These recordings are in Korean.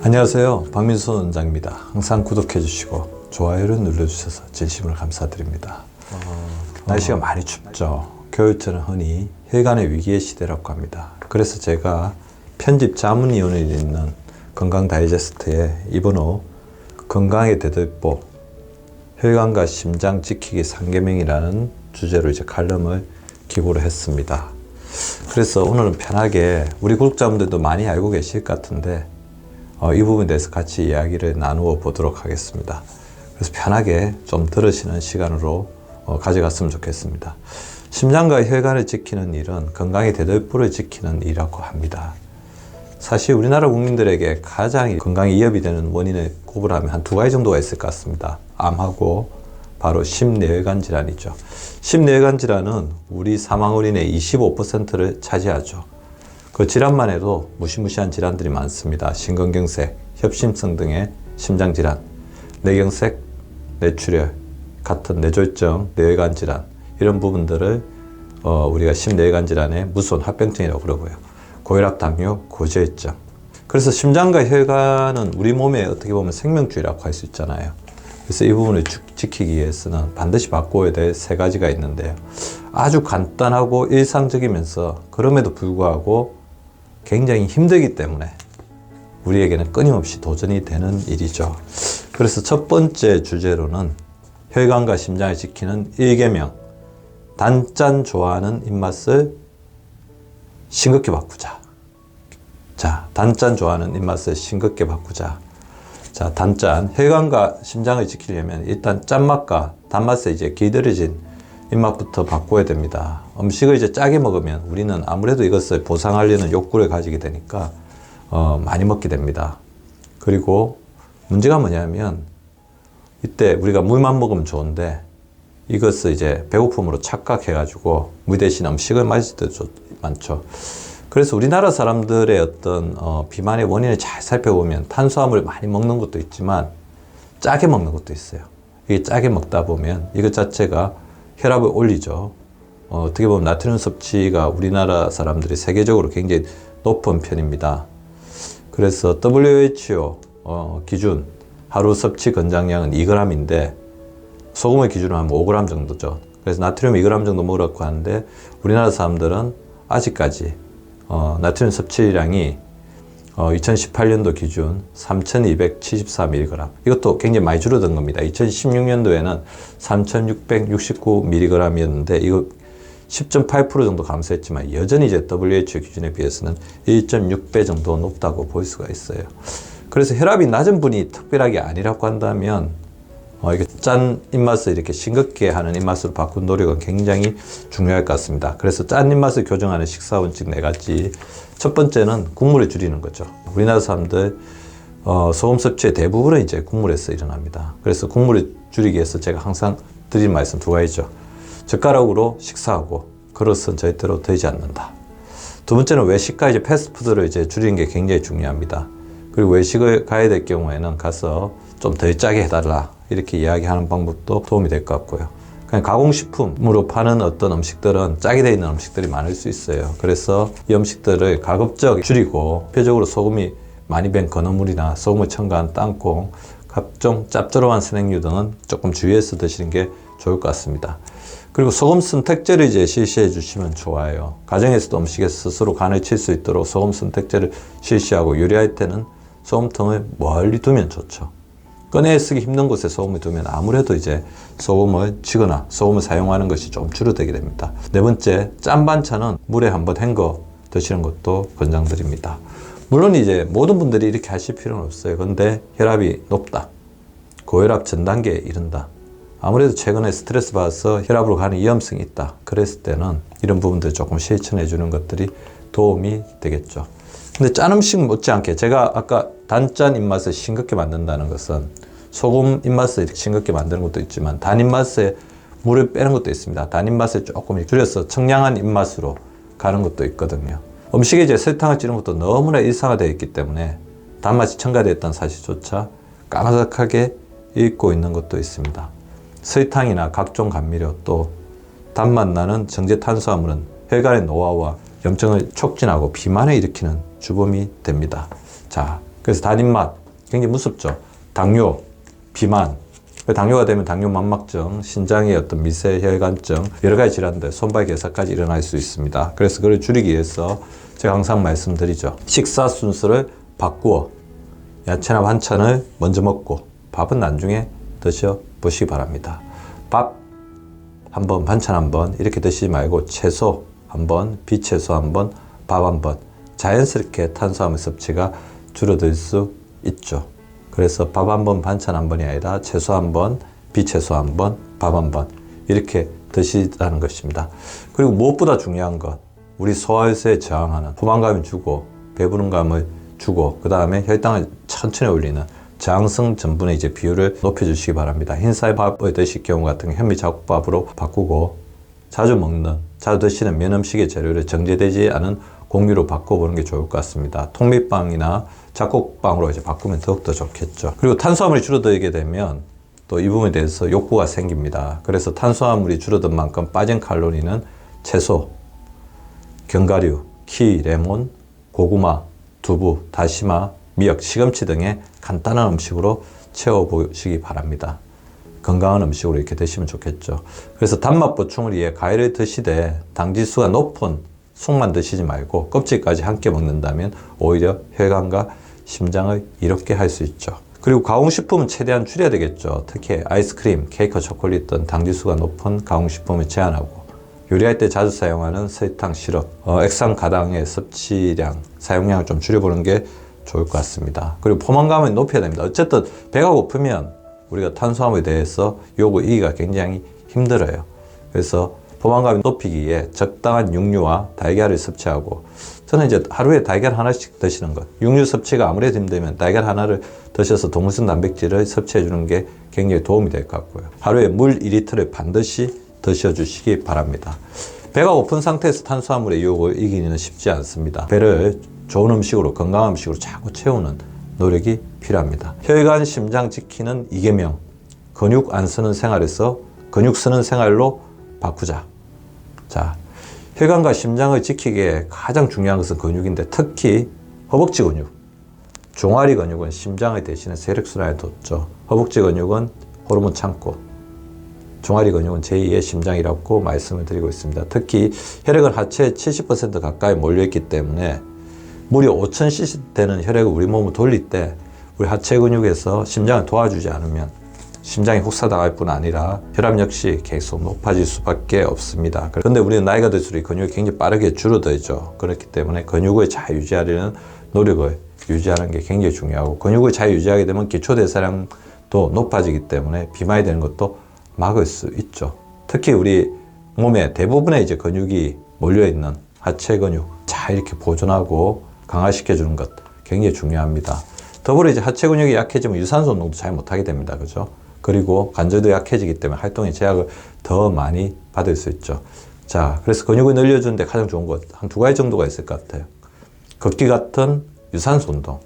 안녕하세요, 박민수 원장입니다. 항상 구독해 주시고 좋아요를 눌러주셔서 진심으로 감사드립니다. 날씨가 많이 춥죠. 겨울철은 흔히 혈관의 위기의 시대라고 합니다. 그래서 제가 편집 자문위원회에 있는 건강 다이제스트에 이번 후 건강의 대들보 혈관과 심장 지키기 3계명이라는 주제로 이제 칼럼을 기고를 했습니다. 그래서 오늘은 편하게 우리 구독자분들도 많이 알고 계실 것 같은데 이 부분에 대해서 같이 이야기를 나누어 보도록 하겠습니다. 그래서 편하게 좀 들으시는 시간으로 가져갔으면 좋겠습니다. 심장과 혈관을 지키는 일은 건강의 대들보를 지키는 일이라고 합니다. 사실 우리나라 국민들에게 가장 건강에 위협이 되는 원인을 꼽으라면 한 두 가지 정도가 있을 것 같습니다. 암하고 바로 심내혈관 질환이죠. 심내혈관 질환은 우리 사망 원인의 25%를 차지하죠. 그 질환만 해도 무시무시한 질환들이 많습니다. 심근경색, 협심증 등의 심장질환, 뇌경색, 뇌출혈, 같은 뇌졸중, 뇌혈관 질환 이런 부분들을 우리가 심내혈관 질환의 무서운 합병증이라고 그러고요. 고혈압, 당뇨, 고지혈증. 그래서 심장과 혈관은 우리 몸의 어떻게 보면 생명줄이라고 할 수 있잖아요. 그래서 이 부분을 지키기 위해서는 반드시 바꿔야 될 세 가지가 있는데요. 아주 간단하고 일상적이면서 그럼에도 불구하고 굉장히 힘들기 때문에 우리에게는 끊임없이 도전이 되는 일이죠. 그래서 첫 번째 주제로는 혈관과 심장을 지키는 1계명, 단짠 좋아하는 입맛을 싱겁게 바꾸자. 자, 단짠 좋아하는 입맛을 싱겁게 바꾸자. 자, 단짠. 혈관과 심장을 지키려면 일단 짠맛과 단맛에 이제 길들여진 입맛부터 바꿔야 됩니다. 음식을 이제 짜게 먹으면 우리는 아무래도 이것을 보상하려는 욕구를 가지게 되니까 많이 먹게 됩니다. 그리고 문제가 뭐냐면 이때 우리가 물만 먹으면 좋은데 이것을 이제 배고픔으로 착각해가지고 물 대신 음식을 마실 때도 많죠. 그래서 우리나라 사람들의 어떤 비만의 원인을 잘 살펴보면 탄수화물을 많이 먹는 것도 있지만 짜게 먹는 것도 있어요. 이게 짜게 먹다 보면 이것 자체가 혈압을 올리죠. 어떻게 보면 나트륨 섭취가 우리나라 사람들이 세계적으로 굉장히 높은 편입니다. 그래서 WHO 기준 하루 섭취 권장량은 2g인데 소금을 기준으로 하면 5g 정도죠. 그래서 나트륨 2g 정도 먹으라고 하는데 우리나라 사람들은 아직까지 나트륨 섭취량이 2018년도 기준 3274mg. 이것도 굉장히 많이 줄어든 겁니다. 2016년도에는 3669mg이었는데 이거 10.8% 정도 감소했지만 여전히 이제 WHO 기준에 비해서는 1.6배 정도 높다고 볼 수가 있어요. 그래서 혈압이 낮은 분이 특별하게 아니라고 한다면 이게 짠 입맛을 이렇게 싱겁게 하는 입맛으로 바꾼 노력은 굉장히 중요할 것 같습니다. 그래서 짠 입맛을 교정하는 식사 원칙 4가지. 첫 번째는 국물을 줄이는 거죠. 우리나라 사람들 소금 섭취의 대부분은 이제 국물에서 일어납니다. 그래서 국물을 줄이기 위해서 제가 항상 드리는 말씀 두 가지죠. 젓가락으로 식사하고 그릇은 절대로 들지 않는다. 두 번째는 외식과 이제 패스트푸드를 이제 줄이는 게 굉장히 중요합니다. 그리고 외식을 가야 될 경우에는 가서 좀 덜 짜게 해달라 이렇게 이야기하는 방법도 도움이 될 것 같고요. 그냥 가공식품으로 파는 어떤 음식들은 짜게 되어 있는 음식들이 많을 수 있어요. 그래서 이 음식들을 가급적 줄이고 표적으로 소금이 많이 밴 건어물이나 소금을 첨가한 땅콩, 각종 짭조름한 스낵류 등은 조금 주의해서 드시는 게 좋을 것 같습니다. 그리고 소금 선택제를 이제 실시해 주시면 좋아요. 가정에서도 음식에서 스스로 간을 칠 수 있도록 소금 선택제를 실시하고 요리할 때는 소금통을 멀리 두면 좋죠. 꺼내 쓰기 힘든 곳에 소금을 두면 아무래도 이제 소금을 치거나 소금을 사용하는 것이 좀 줄어들게 됩니다. 네 번째, 짠 반찬은 물에 한번 헹궈 드시는 것도 권장드립니다. 물론 이제 모든 분들이 이렇게 하실 필요는 없어요. 근데 혈압이 높다, 고혈압 전 단계에 이른다, 아무래도 최근에 스트레스 받아서 혈압으로 가는 위험성이 있다, 그랬을 때는 이런 부분들 조금 실천해 주는 것들이 도움이 되겠죠. 근데 짠 음식 못지않게 제가 아까 단짠 입맛을 싱겁게 만든다는 것은 소금 입맛을 싱겁게 만드는 것도 있지만 단 입맛에 물을 빼는 것도 있습니다. 단 입맛을 조금 줄여서 청량한 입맛으로 가는 것도 있거든요. 음식에 이제 설탕을 찌는 것도 너무나 일상화되어 있기 때문에 단맛이 첨가되어 있다는 사실조차 까마득하게 잊고 있는 것도 있습니다. 설탕이나 각종 감미료 또 단맛 나는 정제 탄수화물은 혈관의 노화와 염증을 촉진하고 비만을 일으키는 주범이 됩니다. 자, 그래서 단 입맛 굉장히 무섭죠. 당뇨, 비만, 당뇨가 되면 당뇨만막증, 신장의 어떤 미세 혈관증, 여러 가지 질환들, 손발 괴사까지 일어날 수 있습니다. 그래서 그걸 줄이기 위해서 제가 항상 말씀드리죠. 식사 순서를 바꾸어 야채나 반찬을 먼저 먹고 밥은 나중에 드셔 보시기 바랍니다. 밥 한 번, 반찬 한 번 이렇게 드시지 말고 채소 한 번, 비채소 한 번, 밥 한 번, 자연스럽게 탄수화물 섭취가 줄어들 수 있죠. 그래서 밥 한 번, 반찬 한 번이 아니라 채소 한 번, 비채소 한 번, 밥 한 번 이렇게 드시라는 것입니다. 그리고 무엇보다 중요한 것, 우리 소화효소에 저항하는 포만감을 주고 배부른 감을 주고 그 다음에 혈당을 천천히 올리는 저항성 전분의 이제 비율을 높여주시기 바랍니다. 흰쌀밥을 드실 경우 같은 경우 현미잡곡밥으로 바꾸고 자주 먹는, 자주 드시는 면 음식의 재료를 정제되지 않은 공유로 바꿔보는 게 좋을 것 같습니다. 통밀빵이나 잡곡빵으로 이제 바꾸면 더욱더 좋겠죠. 그리고 탄수화물이 줄어들게 되면 또 이 부분에 대해서 욕구가 생깁니다. 그래서 탄수화물이 줄어든 만큼 빠진 칼로리는 채소, 견과류, 키, 레몬, 고구마, 두부, 다시마, 미역, 시금치 등의 간단한 음식으로 채워보시기 바랍니다. 건강한 음식으로 이렇게 드시면 좋겠죠. 그래서 단맛 보충을 위해 과일을 드시되 당지수가 높은 속만 드시지 말고 껍질까지 함께 먹는다면 오히려 혈관과 심장을 이롭게 할 수 있죠. 그리고 가공식품은 최대한 줄여야 되겠죠. 특히 아이스크림, 케이크, 초콜릿 등 당지수가 높은 가공식품을 제한하고 요리할 때 자주 사용하는 설탕, 시럽, 액상 가당의 섭취량, 사용량을 좀 줄여보는 게 좋을 것 같습니다. 그리고 포만감을 높여야 됩니다. 어쨌든 배가 고프면 우리가 탄수화물에 대해서 요구하기가 굉장히 힘들어요. 그래서 포만감을 높이기 위해 적당한 육류와 달걀을 섭취하고 저는 이제 하루에 달걀 하나씩 드시는 것, 육류 섭취가 아무래도 힘들면 달걀 하나를 드셔서 동물성 단백질을 섭취해 주는 게 굉장히 도움이 될 것 같고요. 하루에 물 2리터를 반드시 드셔주시기 바랍니다. 배가 고픈 상태에서 탄수화물의 유혹을 이기기는 쉽지 않습니다. 배를 좋은 음식으로, 건강한 음식으로 자꾸 채우는 노력이 필요합니다. 혈관, 심장 지키는 이계명, 근육 안 쓰는 생활에서 근육 쓰는 생활로 바꾸자. 자, 혈관과 심장을 지키기에 가장 중요한 것은 근육인데 특히 허벅지 근육, 종아리 근육은 심장을 대신해 혈액순환에 돕죠. 허벅지 근육은 호르몬 창고, 종아리 근육은 제2의 심장이라고 말씀을 드리고 있습니다. 특히 혈액은 하체의 70% 가까이 몰려있기 때문에 무려 5000cc 되는 혈액을 우리 몸으로 돌릴 때 우리 하체 근육에서 심장을 도와주지 않으면 심장이 혹사당할 뿐 아니라 혈압 역시 계속 높아질 수밖에 없습니다. 그런데 우리는 나이가 들수록 근육이 굉장히 빠르게 줄어들죠. 그렇기 때문에 근육을 잘 유지하려는 노력을 유지하는 게 굉장히 중요하고 근육을 잘 유지하게 되면 기초대사량도 높아지기 때문에 비만이 되는 것도 막을 수 있죠. 특히 우리 몸에 대부분의 이제 근육이 몰려있는 하체 근육 잘 이렇게 보존하고 강화시켜주는 것 굉장히 중요합니다. 더불어 이제 하체 근육이 약해지면 유산소 운동도 잘 못하게 됩니다. 그죠? 그리고 관절도 약해지기 때문에 활동의 제약을 더 많이 받을 수 있죠. 자, 그래서 근육을 늘려주는데 가장 좋은 것 한 두 가지 정도가 있을 것 같아요. 걷기 같은 유산소 운동,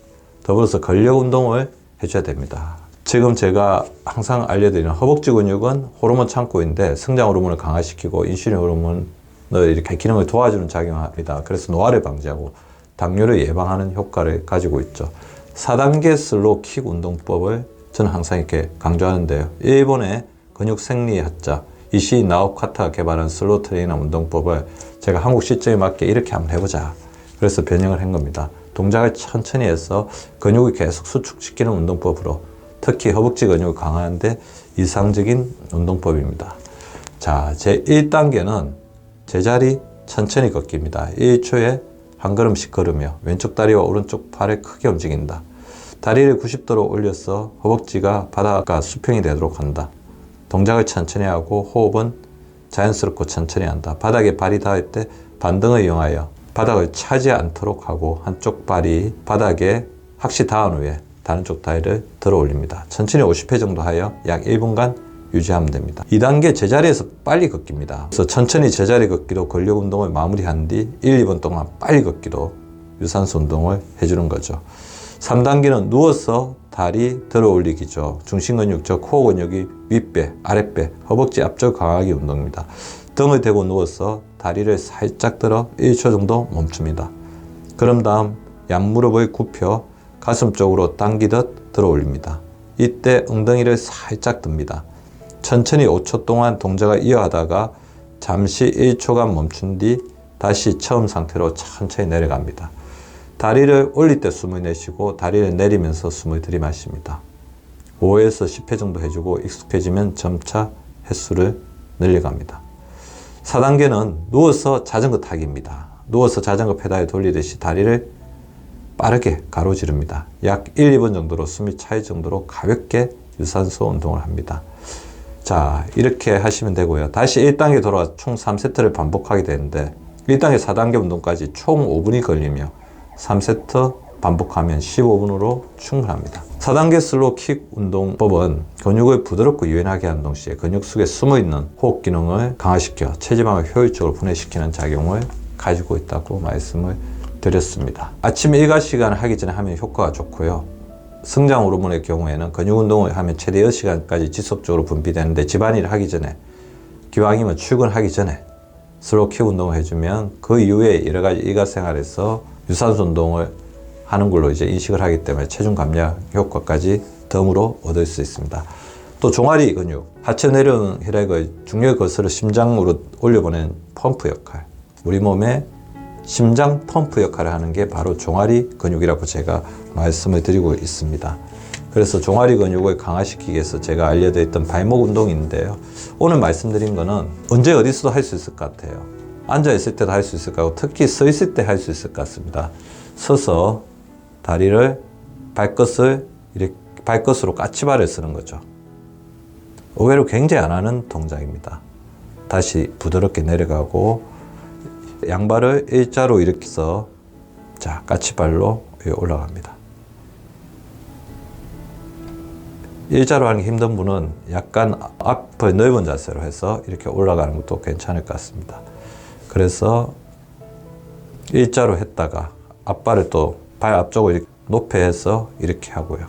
더불어서 근력 운동을 해줘야 됩니다. 지금 제가 항상 알려드리는 허벅지 근육은 호르몬 창고인데 성장 호르몬을 강화시키고 인슐린 호르몬을 이렇게 기능을 도와주는 작용을 합니다. 그래서 노화를 방지하고 당뇨를 예방하는 효과를 가지고 있죠. 4단계 슬로우 킥 운동법을 저는 항상 이렇게 강조하는데요. 일본의 근육 생리학자 이시 나오카타가 개발한 슬로우 트레이너 운동법을 제가 한국 시점에 맞게 이렇게 한번 해보자. 그래서 변형을 한 겁니다. 동작을 천천히 해서 근육을 계속 수축시키는 운동법으로 특히 허벅지 근육을 강화하는데 이상적인 운동법입니다. 자, 제 1단계는 제자리 천천히 걷기입니다. 1초에 한 걸음씩 걸으며 왼쪽 다리와 오른쪽 팔을 크게 움직인다. 다리를 90도로 올려서 허벅지가 바닥과 수평이 되도록 한다. 동작을 천천히 하고 호흡은 자연스럽고 천천히 한다. 바닥에 발이 닿을 때 반등을 이용하여 바닥을 차지 않도록 하고 한쪽 발이 바닥에 확실히 닿은 후에 다른 쪽 다리를 들어 올립니다. 천천히 50회 정도 하여 약 1분간 유지하면 됩니다. 2단계 제자리에서 빨리 걷기입니다. 그래서 천천히 제자리 걷기로 근력 운동을 마무리한 뒤 1, 2분 동안 빨리 걷기로 유산소 운동을 해주는 거죠. 3단계는 누워서 다리 들어 올리기죠. 중심 근육, 즉 코어 근육이 윗배, 아랫배, 허벅지 앞쪽 강하기 운동입니다. 등을 대고 누워서 다리를 살짝 들어 1초 정도 멈춥니다. 그런 다음 양무릎을 굽혀 가슴 쪽으로 당기듯 들어 올립니다. 이때 엉덩이를 살짝 듭니다. 천천히 5초 동안 동작을 이어가다가 잠시 1초간 멈춘 뒤 다시 처음 상태로 천천히 내려갑니다. 다리를 올릴 때 숨을 내쉬고 다리를 내리면서 숨을 들이마십니다. 5에서 10회 정도 해주고 익숙해지면 점차 횟수를 늘려갑니다. 4단계는 누워서 자전거 타기입니다. 누워서 자전거 페달을 돌리듯이 다리를 빠르게 가로지릅니다. 약 1, 2분 정도로 숨이 차일 정도로 가볍게 유산소 운동을 합니다. 자, 이렇게 하시면 되고요. 다시 1단계 돌아와 총 3세트를 반복하게 되는데 1단계 4단계 운동까지 총 5분이 걸리며 3세트 반복하면 15분으로 충분합니다. 4단계 슬로우 킥 운동법은 근육을 부드럽고 유연하게 하는 동시에 근육 속에 숨어있는 호흡 기능을 강화시켜 체지방을 효율적으로 분해시키는 작용을 가지고 있다고 말씀을 드렸습니다. 아침 일과 시간을 하기 전에 하면 효과가 좋고요. 성장 호르몬의 경우에는 근육 운동을 하면 최대 6시간까지 지속적으로 분비되는데 집안일을 하기 전에, 기왕이면 출근하기 전에 슬로우 킥 운동을 해주면 그 이후에 여러 가지 일과생활에서 유산소 운동을 하는 걸로 이제 인식을 하기 때문에 체중 감량 효과까지 덤으로 얻을 수 있습니다. 또 종아리 근육, 하체 내려오는 혈액을 중력의 거슬러 심장으로 올려보내는 펌프 역할, 우리 몸의 심장 펌프 역할을 하는 게 바로 종아리 근육이라고 제가 말씀을 드리고 있습니다. 그래서 종아리 근육을 강화시키기 위해서 제가 알려드렸던 발목 운동인데요. 오늘 말씀드린 거는 언제 어디서도 할 수 있을 것 같아요. 앉아있을 때도 할 수 있을 것 같고 특히 서 있을 때 할 수 있을 것 같습니다. 서서 다리를 발끝을 이렇게 발끝으로 까치발을 쓰는 거죠. 의외로 굉장히 안 하는 동작입니다. 다시 부드럽게 내려가고 양발을 일자로 이렇게 해서 자, 까치발로 올라갑니다. 일자로 하는 게 힘든 분은 약간 앞을 넓은 자세로 해서 이렇게 올라가는 것도 괜찮을 것 같습니다. 그래서 일자로 했다가 앞발을 또 발 앞쪽을 이렇게 높이 해서 이렇게 하고요.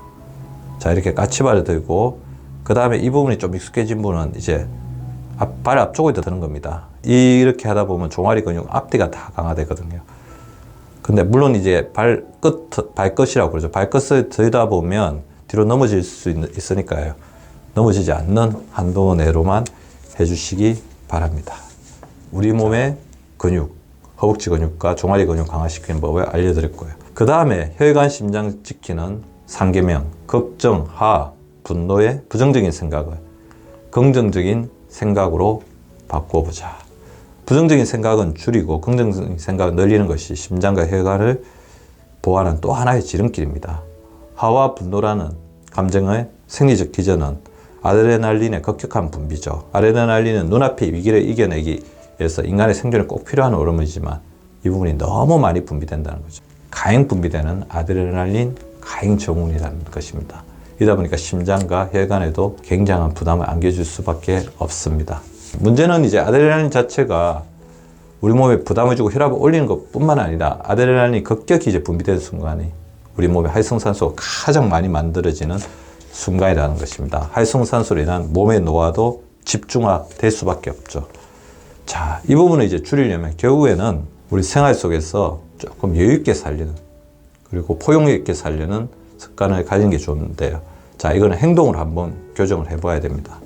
자, 이렇게 까치발을 들고 그 다음에 이 부분이 좀 익숙해진 분은 이제 발 앞쪽을 더 드는 겁니다. 이렇게 하다 보면 종아리 근육 앞뒤가 다 강화되거든요. 근데 물론 이제 발끝이라고 그러죠. 발끝을 들다 보면 뒤로 넘어질 수 있으니까요. 넘어지지 않는 한도 내로만 해주시기 바랍니다. 우리 몸의 근육, 허벅지 근육과 종아리 근육 강화시키는 법을 알려드렸고요. 그 다음에 혈관 심장 지키는 3계명, 걱정, 하, 분노의 부정적인 생각을 긍정적인 생각으로 바꿔보자. 부정적인 생각은 줄이고 긍정적인 생각을 늘리는 것이 심장과 혈관을 보호하는 또 하나의 지름길입니다. 하와 분노라는 감정의 생리적 기전은 아드레날린의 급격한 분비죠. 아드레날린은 눈앞의 위기를 이겨내기 위해서 인간의 생존에 꼭 필요한 호르몬이지만 이 부분이 너무 많이 분비된다는 거죠. 가행 분비되는 아드레날린 가행 정운이라는 것입니다. 이러다 보니까 심장과 혈관에도 굉장한 부담을 안겨줄 수밖에 없습니다. 문제는 이제 아드레날린 자체가 우리 몸에 부담을 주고 혈압을 올리는 것뿐만 아니라 아드레날린이 급격히 이제 분비되는 순간이 우리 몸에 활성산소가 가장 많이 만들어지는 순간이라는 것입니다. 활성산소로 인한 몸의 노화도 집중화될 수밖에 없죠. 자, 이 부분을 이제 줄이려면 결국에는 우리 생활 속에서 조금 여유 있게 살리는, 그리고 포용력 있게 살려는 습관을 가지는 게 좋은데요. 자, 이거는 행동으로 한번 교정을 해봐야 됩니다.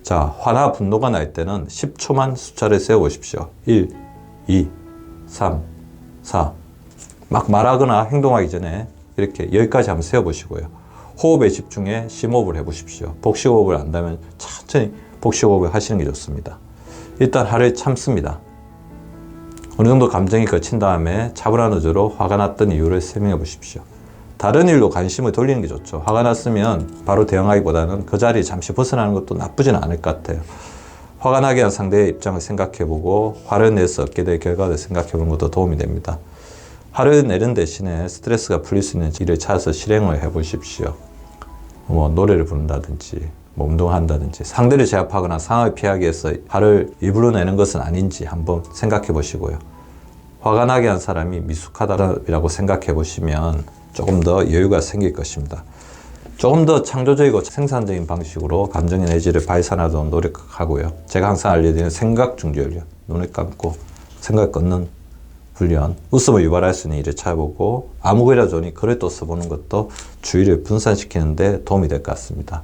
자, 화나 분노가 날 때는 10초만 숫자를 세워보십시오. 1, 2, 3, 4. 막 말하거나 행동하기 전에 이렇게 10까지 한번 세워보시고요. 호흡에 집중해 심호흡을 해보십시오. 복식호흡을 안다면 천천히 복식호흡을 하시는 게 좋습니다. 일단 하루에 참습니다. 어느 정도 감정이 거친 다음에 차분한 어조로 화가 났던 이유를 설명해 보십시오. 다른 일로 관심을 돌리는 게 좋죠. 화가 났으면 바로 대응하기보다는 그 자리에 잠시 벗어나는 것도 나쁘지는 않을 것 같아요. 화가 나게 한 상대의 입장을 생각해보고 화를 내서 얻게 될 결과를 생각해보는 것도 도움이 됩니다. 화를 내는 대신에 스트레스가 풀릴 수 있는 일을 찾아서 실행을 해보십시오. 뭐 노래를 부른다든지 운동한다든지 상대를 제압하거나 상황을 피하기 위해서 화를 일부러 내는 것은 아닌지 한번 생각해 보시고요. 화가 나게 한 사람이 미숙하다고 생각해 보시면 조금 더 여유가 생길 것입니다. 조금 더 창조적이고 생산적인 방식으로 감정 에너지를 발산하도록 노력하고요. 제가 항상 알려드리는 생각 중지훈련, 눈을 감고 생각 끊는 훈련, 웃음을 유발할 수 있는 일을 찾아보고 아무 글이라 좋으니 글을 또 써보는 것도 주의를 분산시키는 데 도움이 될 것 같습니다.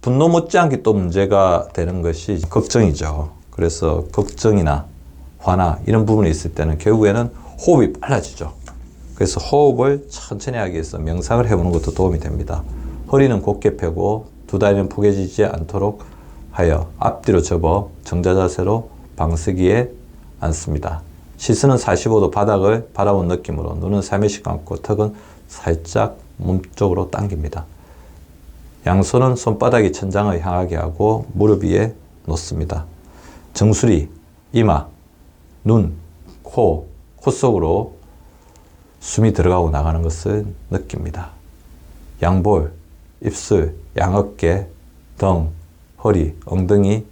분노 못지않게 또 문제가 되는 것이 걱정이죠. 그래서 걱정이나 화나 이런 부분이 있을 때는 결국에는 호흡이 빨라지죠. 그래서 호흡을 천천히 하기 위해서 명상을 해보는 것도 도움이 됩니다. 허리는 곧게 펴고 두 다리는 포개지지 않도록 하여 앞뒤로 접어 정자자세로 방석이에 앉습니다. 시선은 45도 바닥을 바라본 느낌으로 눈은 살며시 감고 턱은 살짝 몸쪽으로 당깁니다. 양손은 손바닥이 천장을 향하게 하고 무릎 위에 놓습니다. 정수리, 이마, 눈, 코, 코 속으로 숨이 들어가고 나가는 것을 느낍니다. 양볼, 입술, 양어깨, 등, 허리, 엉덩이,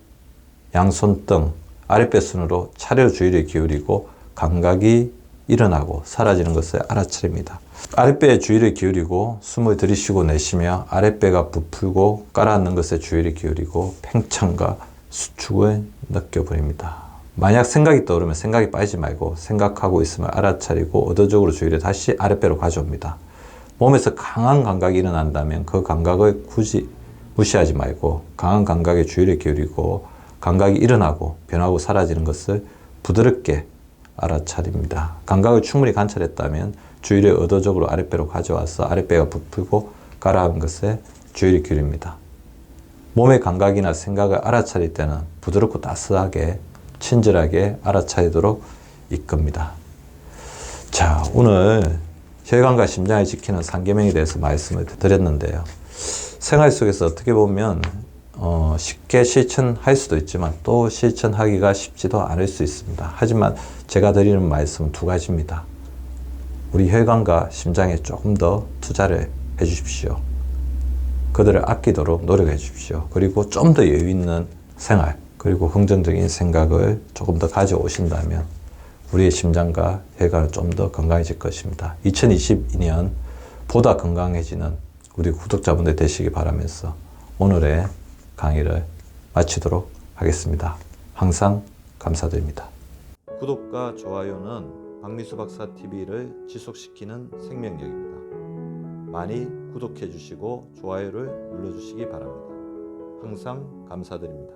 양손등, 아랫배 순으로 차례로 주의를 기울이고 감각이 일어나고 사라지는 것을 알아차립니다. 아랫배에 주의를 기울이고 숨을 들이쉬고 내쉬며 아랫배가 부풀고 가라앉는 것에 주의를 기울이고 팽창과 수축을 느껴버립니다. 만약 생각이 떠오르면 생각이 빠지지 말고 생각하고 있음을 알아차리고 의도적으로 주의를 다시 아랫배로 가져옵니다. 몸에서 강한 감각이 일어난다면 그 감각을 굳이 무시하지 말고 강한 감각에 주의를 기울이고 감각이 일어나고 변하고 사라지는 것을 부드럽게 알아차립니다. 감각을 충분히 관찰했다면 주의를 의도적으로 아랫배로 가져와서 아랫배가 부풀고 가라앉은 것에 주의를 기울입니다. 몸의 감각이나 생각을 알아차릴 때는 부드럽고 따스하게 친절하게 알아차리도록 이끕니다. 자, 오늘 혈관과 심장을 지키는 3계명에 대해서 말씀을 드렸는데요. 생활 속에서 어떻게 보면 쉽게 실천할 수도 있지만 또 실천하기가 쉽지도 않을 수 있습니다. 하지만 제가 드리는 말씀은 두 가지입니다. 우리 혈관과 심장에 조금 더 투자를 해 주십시오. 그들을 아끼도록 노력해 주십시오. 그리고 좀 더 여유 있는 생활, 그리고 긍정적인 생각을 조금 더 가져오신다면 우리의 심장과 혈관은 좀 더 건강해질 것입니다. 2022년 보다 건강해지는 우리 구독자분들 되시기 바라면서 오늘의 강의를 마치도록 하겠습니다. 항상 감사드립니다. 구독과 좋아요는 박미수 박사 TV를 지속시키는 생명력입니다. 많이 구독해 주시고 좋아요를 눌러 주시기 바랍니다. 항상 감사드립니다.